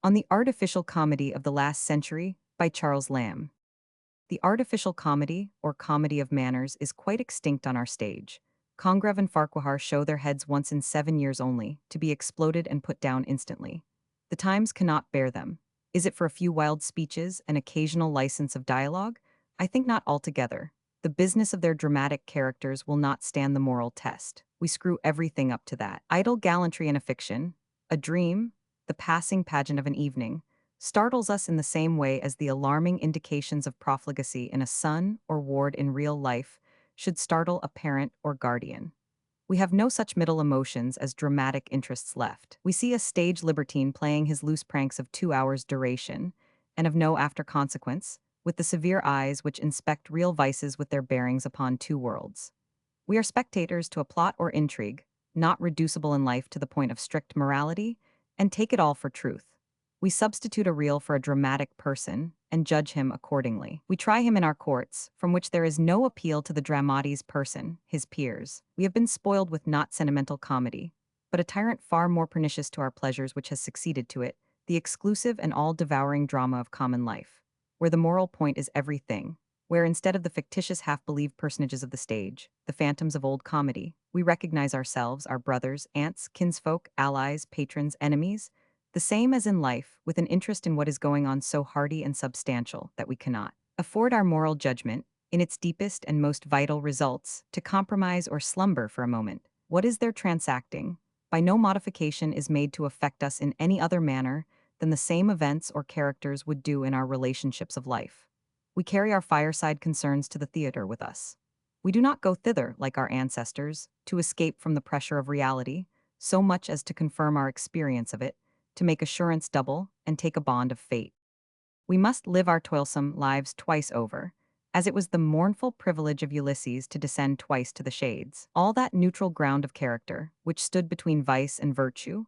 On the artificial comedy of the last century by Charles Lamb. The artificial comedy, or comedy of manners, is quite extinct on our stage. Congreve and Farquhar show their heads once in 7 years only, to be exploded and put down instantly. The times cannot bear them. Is it for a few wild speeches, an occasional license of dialogue? I think not altogether. The business of their dramatic characters will not stand the moral test. We screw everything up to that. Idle gallantry in a fiction, a dream, the passing pageant of an evening, startles us in the same way as the alarming indications of profligacy in a son or ward in real life should startle a parent or guardian. We have no such middle emotions as dramatic interests left. We see a stage libertine playing his loose pranks of 2 hours' duration, and of no after consequence, with the severe eyes which inspect real vices with their bearings upon two worlds. We are spectators to a plot or intrigue, not reducible in life to the point of strict morality, and take it all for truth. We substitute a real for a dramatic person, and judge him accordingly. We try him in our courts, from which there is no appeal to the dramatis person, his peers. We have been spoiled with not sentimental comedy, but a tyrant far more pernicious to our pleasures which has succeeded to it, the exclusive and all-devouring drama of common life, where the moral point is everything, where instead of the fictitious half-believed personages of the stage, the phantoms of old comedy, we recognize ourselves, our brothers, aunts, kinsfolk, allies, patrons, enemies, the same as in life, with an interest in what is going on so hearty and substantial that we cannot afford our moral judgment, in its deepest and most vital results, to compromise or slumber for a moment. What is there transacting? By no modification is made to affect us in any other manner than the same events or characters would do in our relationships of life. We carry our fireside concerns to the theater with us. We do not go thither, like our ancestors, to escape from the pressure of reality, so much as to confirm our experience of it, to make assurance double, and take a bond of fate. We must live our toilsome lives twice over, as it was the mournful privilege of Ulysses to descend twice to the shades. All that neutral ground of character, which stood between vice and virtue,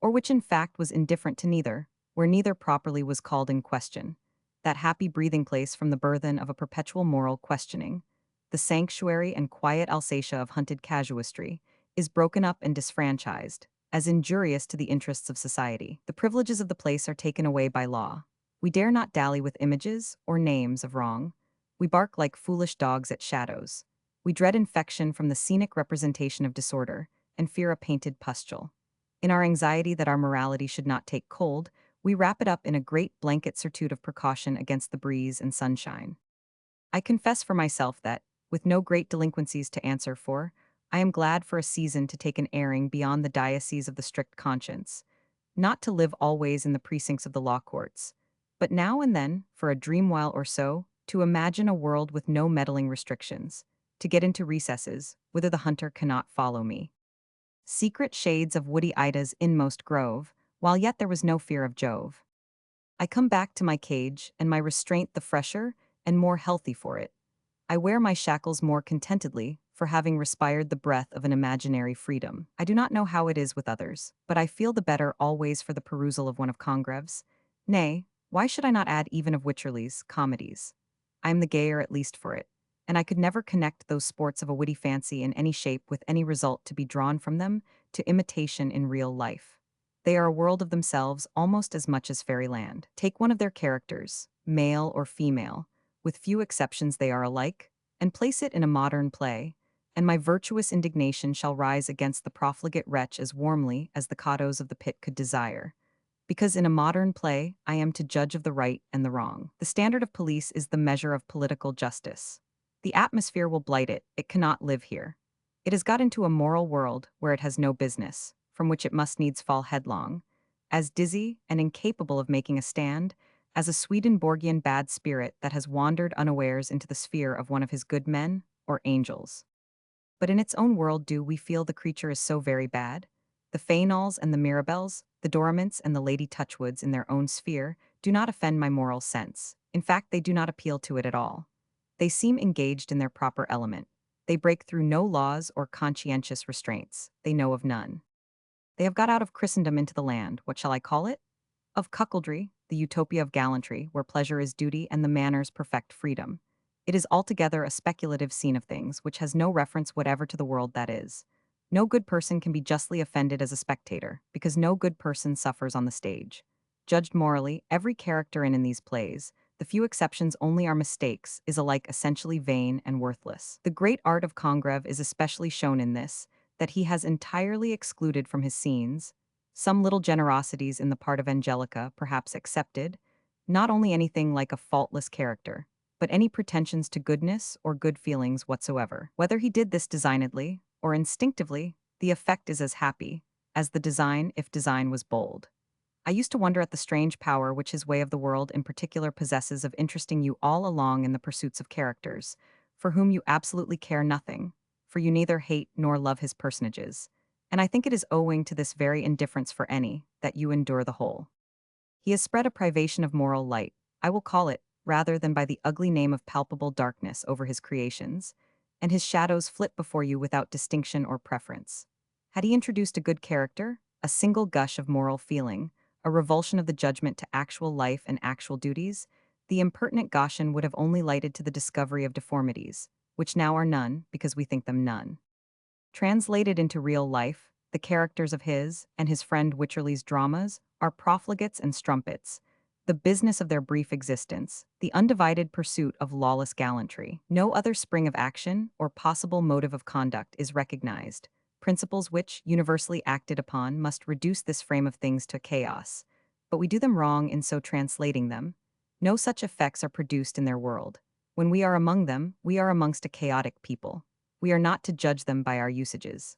or which in fact was indifferent to neither, where neither properly was called in question, that happy breathing place from the burthen of a perpetual moral questioning, the sanctuary and quiet Alsatia of hunted casuistry, is broken up and disfranchised, as injurious to the interests of society. The privileges of the place are taken away by law. We dare not dally with images or names of wrong. We bark like foolish dogs at shadows. We dread infection from the scenic representation of disorder, and fear a painted pustule. In our anxiety that our morality should not take cold, we wrap it up in a great blanket surtout of precaution against the breeze and sunshine. I confess for myself that, with no great delinquencies to answer for, I am glad for a season to take an airing beyond the diocese of the strict conscience, not to live always in the precincts of the law courts, but now and then, for a dream while or so, to imagine a world with no meddling restrictions, to get into recesses, whither the hunter cannot follow me. Secret shades of woody Ida's inmost grove, while yet there was no fear of Jove. I come back to my cage, and my restraint the fresher and more healthy for it. I wear my shackles more contentedly, for having respired the breath of an imaginary freedom. I do not know how it is with others, but I feel the better always for the perusal of one of Congreve's. Nay, why should I not add even of Wycherley's comedies? I am the gayer at least for it, and I could never connect those sports of a witty fancy in any shape with any result to be drawn from them to imitation in real life. They are a world of themselves almost as much as fairyland. Take one of their characters, male or female, with few exceptions they are alike, and place it in a modern play, and my virtuous indignation shall rise against the profligate wretch as warmly as the cados of the pit could desire. Because in a modern play, I am to judge of the right and the wrong. The standard of police is the measure of political justice. The atmosphere will blight it, it cannot live here. It has got into a moral world where it has no business, from which it must needs fall headlong, as dizzy and incapable of making a stand as a Swedenborgian bad spirit that has wandered unawares into the sphere of one of his good men or angels. But in its own world do we feel the creature is so very bad? The Fainalls and the Mirabelles, the Dorimants and the Lady Touchwoods in their own sphere do not offend my moral sense. In fact, they do not appeal to it at all. They seem engaged in their proper element. They break through no laws or conscientious restraints. They know of none. They have got out of Christendom into the land, what shall I call it? Of cuckoldry, the utopia of gallantry, where pleasure is duty and the manners perfect freedom. It is altogether a speculative scene of things, which has no reference whatever to the world that is. No good person can be justly offended as a spectator, because no good person suffers on the stage. Judged morally, every character in these plays, the few exceptions only are mistakes, is alike essentially vain and worthless. The great art of Congreve is especially shown in this, that he has entirely excluded from his scenes, some little generosities in the part of Angelica perhaps accepted, not only anything like a faultless character, but any pretensions to goodness or good feelings whatsoever. Whether he did this designedly or instinctively, the effect is as happy as the design if design was bold. I used to wonder at the strange power which his way of the world in particular possesses of interesting you all along in the pursuits of characters, for whom you absolutely care nothing, for you neither hate nor love his personages. And I think it is owing to this very indifference for any, that you endure the whole. He has spread a privation of moral light, I will call it, rather than by the ugly name of palpable darkness over his creations, and his shadows flit before you without distinction or preference. Had he introduced a good character, a single gush of moral feeling, a revulsion of the judgment to actual life and actual duties, the impertinent Gaussian would have only lighted to the discovery of deformities, which now are none because we think them none. Translated into real life, the characters of his and his friend Wycherley's dramas are profligates and strumpets, the business of their brief existence, the undivided pursuit of lawless gallantry. No other spring of action or possible motive of conduct is recognized. Principles which, universally acted upon, must reduce this frame of things to chaos. But we do them wrong in so translating them. No such effects are produced in their world. When we are among them, we are amongst a chaotic people. We are not to judge them by our usages.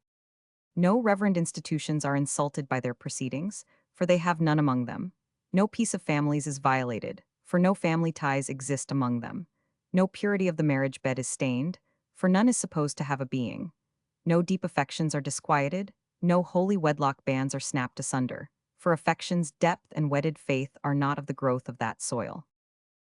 No reverend institutions are insulted by their proceedings, for they have none among them. No peace of families is violated, for no family ties exist among them. No purity of the marriage bed is stained, for none is supposed to have a being. No deep affections are disquieted, no holy wedlock bands are snapped asunder, for affection's depth and wedded faith are not of the growth of that soil.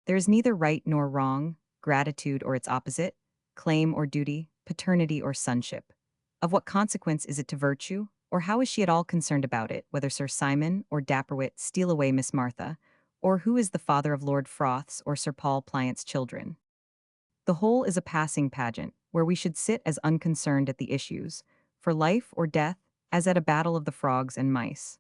There is neither right nor wrong, gratitude or its opposite, claim or duty, paternity or sonship. Of what consequence is it to virtue, or how is she at all concerned about it, whether Sir Simon or Dapperwit steal away Miss Martha, or who is the father of Lord Froth's or Sir Paul Pliant's children? The whole is a passing pageant, where we should sit as unconcerned at the issues, for life or death, as at a battle of the frogs and mice.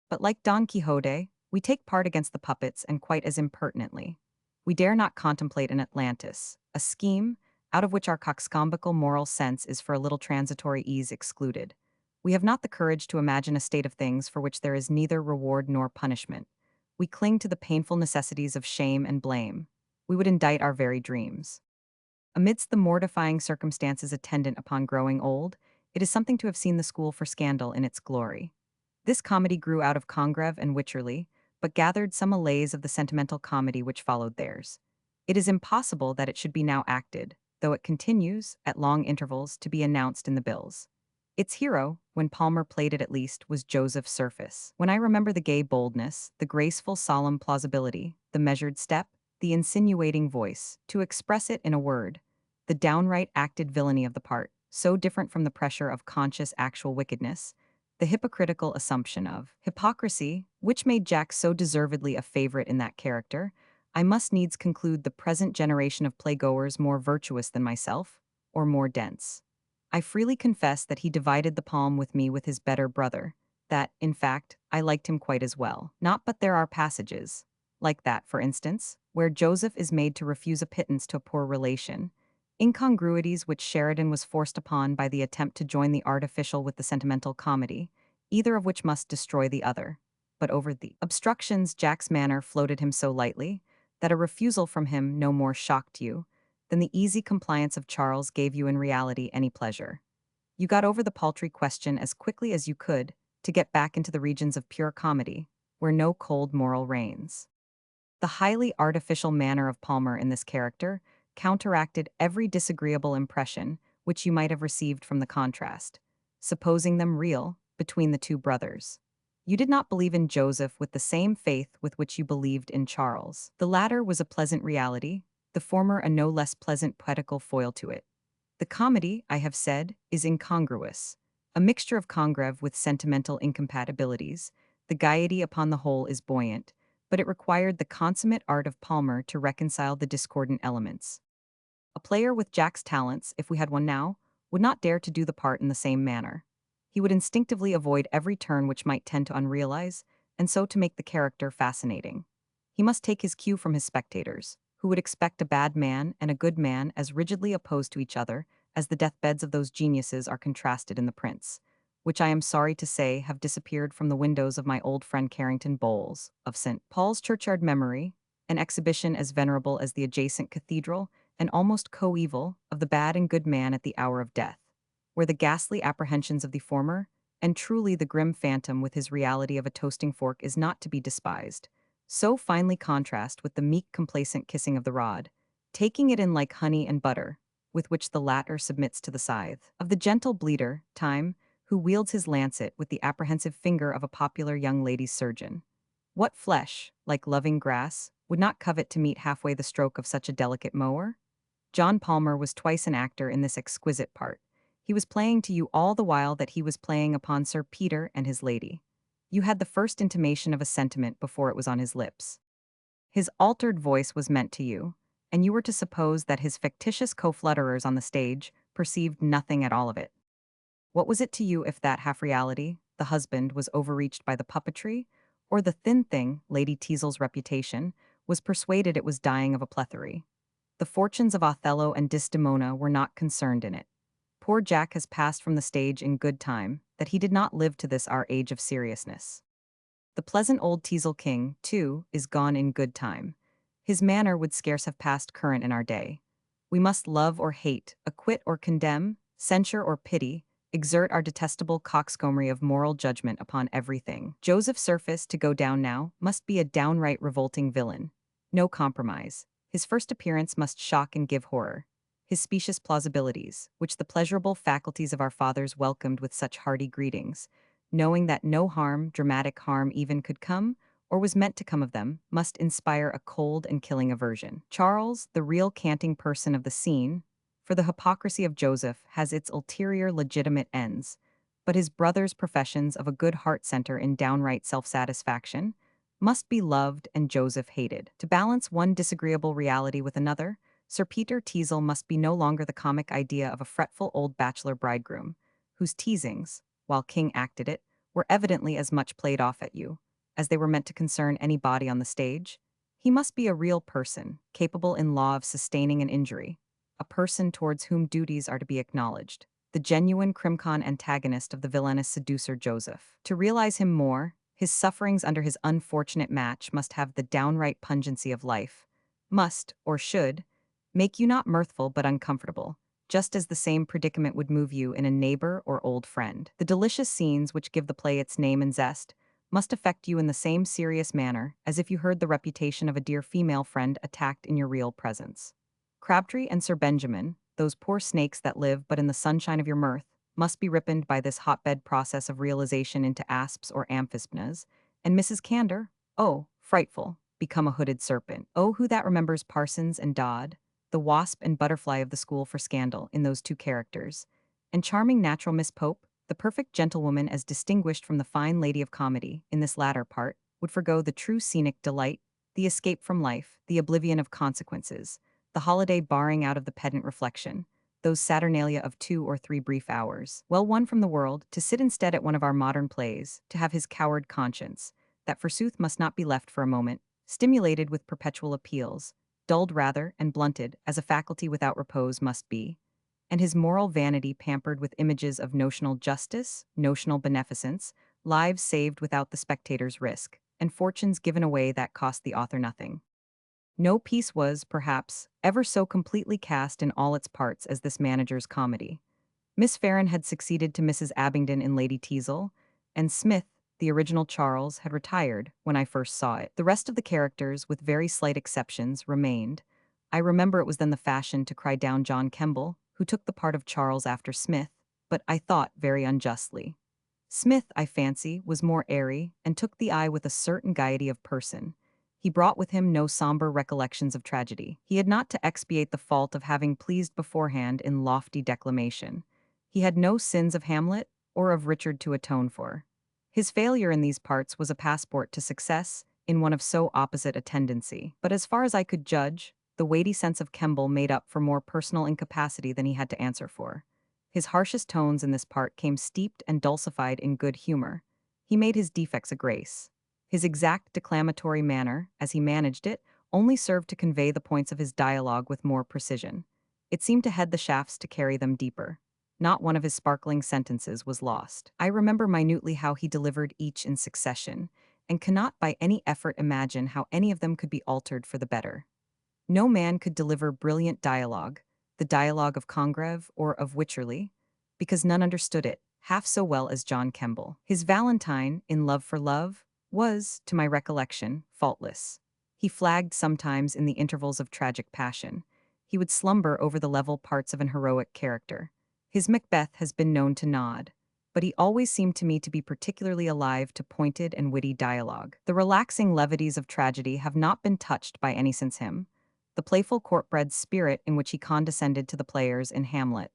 But like Don Quixote, we take part against the puppets and quite as impertinently. We dare not contemplate an Atlantis, a scheme, out of which our coxcombical moral sense is for a little transitory ease excluded. We have not the courage to imagine a state of things for which there is neither reward nor punishment. We cling to the painful necessities of shame and blame. We would indict our very dreams. Amidst the mortifying circumstances attendant upon growing old, it is something to have seen the school for scandal in its glory. This comedy grew out of Congreve and Wycherley, but gathered some allays of the sentimental comedy which followed theirs. It is impossible that it should be now acted, though it continues, at long intervals, to be announced in the bills. Its hero, when Palmer played it at least, was Joseph Surface. When I remember the gay boldness, the graceful solemn plausibility, the measured step, the insinuating voice, to express it in a word, the downright acted villainy of the part, so different from the pressure of conscious actual wickedness, the hypocritical assumption of hypocrisy, which made Jack so deservedly a favorite in that character, I must needs conclude the present generation of playgoers more virtuous than myself, or more dense. I freely confess that he divided the palm with me with his better brother, that, in fact, I liked him quite as well. Not but there are passages, like that, for instance, where Joseph is made to refuse a pittance to a poor relation, incongruities which Sheridan was forced upon by the attempt to join the artificial with the sentimental comedy, either of which must destroy the other. But over the obstructions Jack's manner floated him so lightly, that a refusal from him no more shocked you than the easy compliance of Charles gave you in reality any pleasure. You got over the paltry question as quickly as you could to get back into the regions of pure comedy, where no cold moral reigns. The highly artificial manner of Palmer in this character counteracted every disagreeable impression which you might have received from the contrast, supposing them real, between the two brothers. You did not believe in Joseph with the same faith with which you believed in Charles. The latter was a pleasant reality, the former a no less pleasant poetical foil to it. The comedy, I have said, is incongruous, a mixture of Congreve with sentimental incompatibilities. The gaiety upon the whole is buoyant, but it required the consummate art of Palmer to reconcile the discordant elements. A player with Jack's talents, if we had one now, would not dare to do the part in the same manner. He would instinctively avoid every turn which might tend to unrealize, and so to make the character fascinating. He must take his cue from his spectators, who would expect a bad man and a good man as rigidly opposed to each other as the deathbeds of those geniuses are contrasted in The Prince, which I am sorry to say have disappeared from the windows of my old friend Carrington Bowles, of St. Paul's Churchyard Memory, an exhibition as venerable as the adjacent cathedral, and almost coeval of the bad and good man at the hour of death, where the ghastly apprehensions of the former, and truly the grim phantom with his reality of a toasting fork is not to be despised, so finely contrast with the meek complacent kissing of the rod, taking it in like honey and butter, with which the latter submits to the scythe, of the gentle bleeder, Time, who wields his lancet with the apprehensive finger of a popular young lady's surgeon. What flesh, like loving grass, would not covet to meet halfway the stroke of such a delicate mower? John Palmer was twice an actor in this exquisite part. He was playing to you all the while that he was playing upon Sir Peter and his lady. You had the first intimation of a sentiment before it was on his lips. His altered voice was meant to you, and you were to suppose that his fictitious co-flutterers on the stage perceived nothing at all of it. What was it to you if that half-reality, the husband, was overreached by the puppetry, or the thin thing, Lady Teazle's reputation, was persuaded it was dying of a plethory? The fortunes of Othello and Desdemona were not concerned in it. Poor Jack has passed from the stage in good time, that he did not live to this our age of seriousness. The pleasant old Teazle King, too, is gone in good time. His manner would scarce have passed current in our day. We must love or hate, acquit or condemn, censure or pity, exert our detestable coxcombry of moral judgment upon everything. Joseph Surface, to go down now, must be a downright revolting villain. No compromise. His first appearance must shock and give horror. His specious plausibilities, which the pleasurable faculties of our fathers welcomed with such hearty greetings, knowing that no harm, dramatic harm even, could come, or was meant to come of them, must inspire a cold and killing aversion. Charles, the real canting person of the scene, for the hypocrisy of Joseph has its ulterior legitimate ends, but his brother's professions of a good heart center in downright self-satisfaction, must be loved and Joseph hated. To balance one disagreeable reality with another, Sir Peter Teazle must be no longer the comic idea of a fretful old bachelor bridegroom, whose teasings, while King acted it, were evidently as much played off at you, as they were meant to concern any body on the stage. He must be a real person, capable in law of sustaining an injury, a person towards whom duties are to be acknowledged, the genuine crimcon antagonist of the villainous seducer Joseph. To realize him more, his sufferings under his unfortunate match must have the downright pungency of life, must, or should, make you not mirthful but uncomfortable, just as the same predicament would move you in a neighbor or old friend. The delicious scenes which give the play its name and zest must affect you in the same serious manner as if you heard the reputation of a dear female friend attacked in your real presence. Crabtree and Sir Benjamin, those poor snakes that live but in the sunshine of your mirth, must be ripened by this hotbed process of realization into asps or amphisbaenas, and Mrs. Candor, oh, frightful, become a hooded serpent. Oh, who that remembers Parsons and Dodd, the wasp and butterfly of the school for scandal in those two characters, and charming natural Miss Pope, the perfect gentlewoman as distinguished from the fine lady of comedy, in this latter part, would forego the true scenic delight, the escape from life, the oblivion of consequences, the holiday barring out of the pedant reflection, those saturnalia of 2 or 3 brief hours, well won from the world, to sit instead at one of our modern plays, to have his coward conscience, that forsooth must not be left for a moment, stimulated with perpetual appeals, dulled rather and blunted as a faculty without repose must be, and his moral vanity pampered with images of notional justice, notional beneficence, lives saved without the spectator's risk, and fortunes given away that cost the author nothing. No piece was, perhaps, ever so completely cast in all its parts as this manager's comedy. Miss Farren had succeeded to Mrs. Abingdon in Lady Teazle, and Smith, the original Charles, had retired when I first saw it. The rest of the characters, with very slight exceptions, remained. I remember it was then the fashion to cry down John Kemble, who took the part of Charles after Smith, but I thought very unjustly. Smith, I fancy, was more airy, and took the eye with a certain gaiety of person. He brought with him no sombre recollections of tragedy. He had not to expiate the fault of having pleased beforehand in lofty declamation. He had no sins of Hamlet or of Richard to atone for. His failure in these parts was a passport to success in one of so opposite a tendency. But as far as I could judge, the weighty sense of Kemble made up for more personal incapacity than he had to answer for. His harshest tones in this part came steeped and dulcified in good humor. He made his defects a grace. His exact declamatory manner, as he managed it, only served to convey the points of his dialogue with more precision. It seemed to head the shafts to carry them deeper. Not one of his sparkling sentences was lost. I remember minutely how he delivered each in succession, and cannot by any effort imagine how any of them could be altered for the better. No man could deliver brilliant dialogue, the dialogue of Congreve or of Wycherley, because none understood it half so well as John Kemble. His Valentine, in Love for Love, was, to my recollection, faultless. He flagged sometimes in the intervals of tragic passion. He would slumber over the level parts of an heroic character. His Macbeth has been known to nod, but he always seemed to me to be particularly alive to pointed and witty dialogue. The relaxing levities of tragedy have not been touched by any since him. The playful court-bred spirit in which he condescended to the players in Hamlet,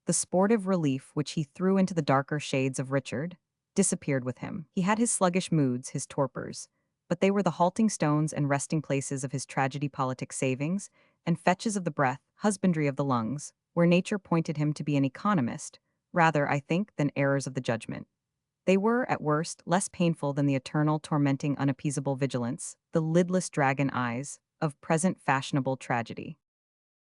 the sportive relief which he threw into the darker shades of Richard, disappeared with him. He had his sluggish moods, his torpors, but they were the halting stones and resting places of his tragedy-politic savings and fetches of the breath, husbandry of the lungs, where nature pointed him to be an economist, rather, I think, than errors of the judgment. They were, at worst, less painful than the eternal, tormenting, unappeasable vigilance, the lidless dragon eyes, of present fashionable tragedy.